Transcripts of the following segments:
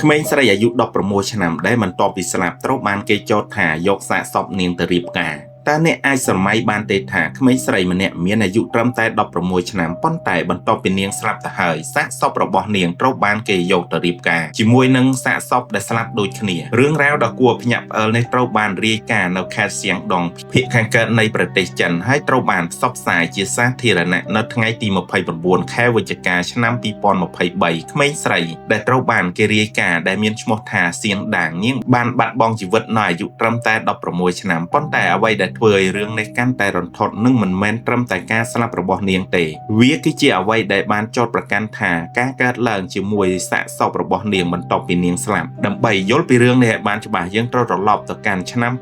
ក្មេងស្រីអាយុ16ឆ្នាំដែលបន្ទាប់ពីស្លាប់ត្រូវបានគេចោទថាយកសាកសពនាងទៅរៀបការតើអ្នកអាចស្រមៃបានទេថាក្មេងស្រីម្នាក់មានអាយុត្រឹមតែ16ឆ្នាំប៉ុន្តែបន្ទាប់ពីនាងស្លាប់ទៅហើយសាកសពរបស់នាងត្រូវបានគេយកទៅរៀបការជាមួយនឹងសាកសពដែលស្លាប់ដូចគ្នារឿងរ៉ាវដ៏គួរភ្ញាក់ផ្អើលនេះត្រូវបានរាយការណ៍នៅខេត្តសៀងដុងភាគខាងកើតនៃប្រទេសចិនហើយត្រូវបានផ្សព្វផ្សាយជាសាធារណៈនៅថ្ងៃទី29ខែវិច្ឆិកាឆ្នាំ2023ក្មេងស្រីដែលត្រូវបានគេរាយការណ៍ដែលមានឈ្មោះថាសៀងដាងនាងបានបាត់បង់ជីវិតនៅអាយុត្រឹមតែ16ឆ្នាំប៉ុន្តែអ្វីដែលធ្វើឲ្យរឿងនេះកាន់តែរន្ធត់និងមិនមែនត្រឹមតែការស្លាប់របស់នាងទេវាគឺជាអ្វីដែលបានចោទប្រកាន់ថាការកើតឡើងជាមួយសាកសពរបស់នាងបន្ទាប់ពីនាងស្លាប់ដើម្បីយល់ពីរឿងនេះឲ្យបានច្បាស់យើងត្រូវត្រឡប់ទៅកាន់ឆ្នាំ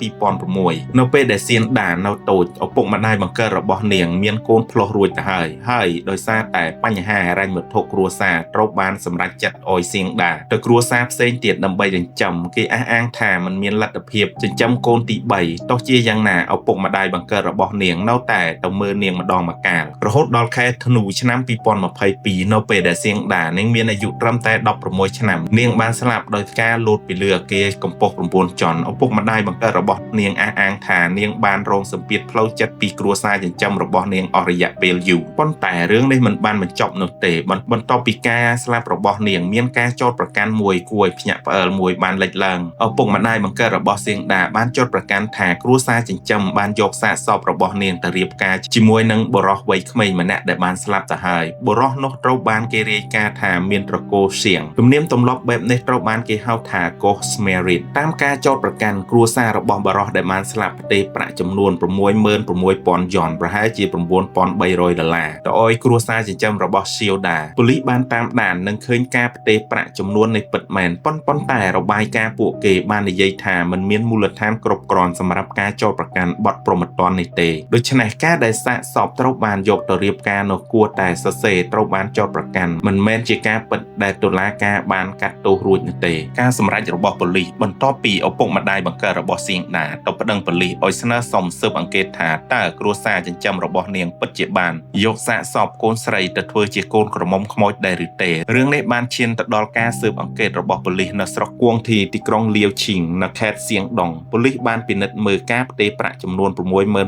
2006នៅពេលដែលសៀនដានៅតូចឪពុកម្ដាយបង្កើតរបស់នាងមានកូនភ្លោះរួចទៅហើយដោយសារតែបញ្ហាហិរញ្ញវត្ថុគ្រួសារត្រូវបានសម្រេចចិត្តឲ្យសៀងដាទៅគ្រួសារផ្សេងទៀតដើម្បីចិញ្ចឹមគេអះអាងថាมันមានលទ្ធភាពចិញ្ចឹមកូនទី3ទោះជាយ៉ាងណាឪពុកម្ដាយបង្កើតរបស់នាងនៅតែទៅមើលនាងម្ដងម្កាលរហូតដល់ខែធ្នូឆ្នាំ2022នៅពេលដែលសៀងដានាងមានអាយុត្រឹមតែ16ឆ្នាំនាងបានស្លាប់ដោយការលោតពីលើអគារកម្ពស់9ជាន់ឪពុកម្ដាយបង្កើតរបស់នាងអះអាងថានាងបានរងសម្ពាធផ្លូវចិត្តពីគ្រួសារចិញ្ចឹមរបស់នាងអស់រយៈពេលយូរប៉ុន្តែរឿងនេះមិនបានបញ្ចប់នោះទេបន្ទាប់ពីការស្លាប់របស់នាងមានការចោទប្រកាន់មួយគួរឲ្យភ្ញាក់ផ្អើលមួយបានលេចឡើងឪពុកម្ដាយបង្កើតរបស់សៀងដាបានចោទប្រកាន់ថាគ្រួសារចិញ្ចឹមបានយកសាកសពរបស់នាងទៅរៀបការជាមួយនឹងបុរសវ័យក្មេងម្នាក់ដែលបានស្លាប់ទៅហើយបុរសនោះត្រូវបានគេរាយការណ៍ថាមានត្រកូលសៀងទំនៀមទម្លាប់បែបនេះត្រូវបានគេហៅថា Ghost Marriage តាមការចោទប្រកាន់គ្រួសាររបស់បុរសដែលបានស្លាប់ផ្ទេរប្រាក់ចំនួន66,000 យ៉នប្រហែលជា$9,300ទៅឲ្យគ្រួសារចិញ្ចឹមរបស់សៀវដាប៉ូលីសបានតាមដាននិងឃើញការផ្ទេរប្រាក់ចំនួននេះពិតមែនប៉ុន្តែរបាយការណ៍ពួកគេបាននិយាយថាมันមានមូលដ្ឋានគ្រប់គ្រាន់សម្រាប់ការចោទប្រកាន់បទព្រហ្មទណ្ឌនេះទេដូច្នេះការដែលសាកសពត្រូវបានយកទៅរៀបការនោះគួរតែសរសេរត្រូវបានចោទប្រកាន់មិនមែនជាការពិតដែលតុលាការបានកាត់ទោសរួចនោះទេការសម្រេចរបស់ប៉ូលីសបន្ទាប់ពីឪពុកម្ដាយបង្កើតរបស់សៀងដាទៅប្តឹងប៉ូលីសឲ្យស្នើសុំស៊ើបអង្កេតថាតើគ្រួសារចិញ្ចឹមរបស់នាងពិតជាបានយកសាកសពកូនស្រីទៅធ្វើជាកូនក្រមុំខ្មោចដែរឬទេរឿងនេះបានឈានទៅដល់ការស៊ើបអង្កេតរបស់ប៉ូលីសនៅស្រុកគួងធីទីក្រុងលាវឈីងនៅខេត្តសៀងដុងប៉ូលីសបានពិនិត្យមើលការផ្ទេរប្រាក់ចំនួន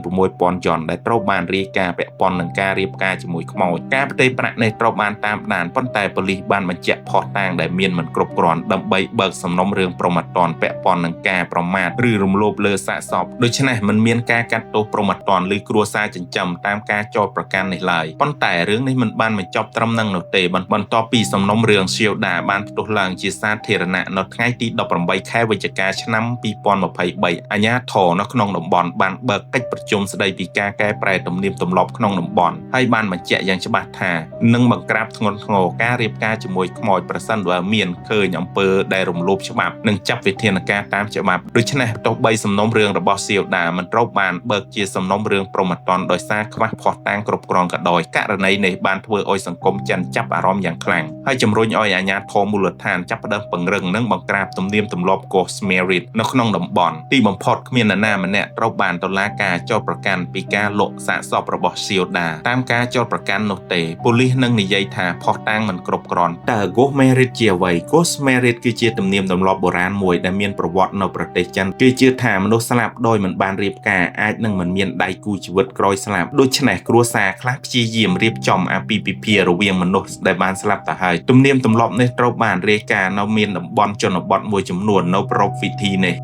66,000 យ៉នដែលត្រូវបានរាយការណ៍ពាក់ព័ន្ធនឹងការរៀបការជាមួយខ្មោចការផ្ទេរប្រាក់នេះត្រូវបានតាមដានប៉ុន្តែប៉ូលីសបានបញ្ជាក់ភស្តុតាងដែលមានមិនគ្រប់គ្រាន់ដើម្បីបើកសំណុំរឿងព្រហ្មទណ្ឌពាក់ព័ន្ធនឹងការប្រមាថឬរំលោភលើសាកសពដូច្នេះមិនមានការកាត់ទោសព្រហ្មទណ្ឌឬគ្រួសារចិញ្ចឹមតាមការចោទប្រកាន់នេះឡើយប៉ុន្តែរឿងនេះមិនបានបញ្ចប់ត្រឹមនឹងនោះទេបន្ទាប់ពីសំណុំរឿងសៀវដាបានផ្ទុះឡើងជាសាធារណៈនៅថ្ងៃទី18ខែវិច្ឆិកាឆ្នាំ2023អាជ្ញាធរនៅក្នុងតំបន់បានបើកកិច្ចប្រជុំស្ដីពីការកែប្រែទំនៀមទម្លាប់ក្នុងតំបន់ហើយបានបញ្ជាក់យ៉ាងច្បាស់ថានឹងបង្ក្រាបធ្ងន់ធ្ងរការរៀបការជាមួយខ្មោចប្រសិនបើមានឃើញអំពើដែលរំលោភច្បាប់និងចាត់វិធានការតាមច្បាប់ដូច្នេះទោះបីសំណុំរឿងរបស់សៀវដាមិនត្រូវបានបើកជាសំណុំរឿងព្រហ្មទណ្ឌដោយសារខ្វះភស្តុតាងគ្រប់គ្រាន់ក៏ដោយករណីនេះបានធ្វើឲ្យសង្គមចិនចាប់អារម្មណ៍យ៉ាងខ្លាំងហើយជំរុញឲ្យអាជ្ញាធរមូលដ្ឋានចាប់ផ្ដើមពង្រឹងនិងបង្ក្រាបទំនៀមទម្លាប់ Ghost Marriage នៅក្នុងតំបន់ទីបំផុតគ្មាននរណាម្នាក់ត្រូវបានតុលាការចោទប្រកាន់ពីការលក់សាកសពរបស់សៀវដាតាមការចោទប្រកាន់នោះទេប៉ូលីសនឹងនិយាយថាភស្តុតាងមិនគ្រប់គ្រាន់តើ Ghost Marriage ជាអ្វី Ghost Marriage គឺជាទំនៀមទម្លាប់បុរាណមួយដែលមានប្រវត្តិនៅប្រទេសចិនគេជឿថាមនុស្សស្លាប់ដោយមិនបានរៀបការអាចនឹងមិនមានដៃគូជីវិតក្រោយស្លាប់ដូច្នេះគ្រួសារខ្លះព្យាយាមរៀបចំអាពាហ៍ពិពាហ៍រវាងមនុស្សដែលបានស្លាប់ទៅហើយទំនៀមទម្លាប់នេះត្រូវបានរាយការណ៍នៅមានតំបន់ជនបទមួយចំនួននៅប្រពៃពិធីនេះ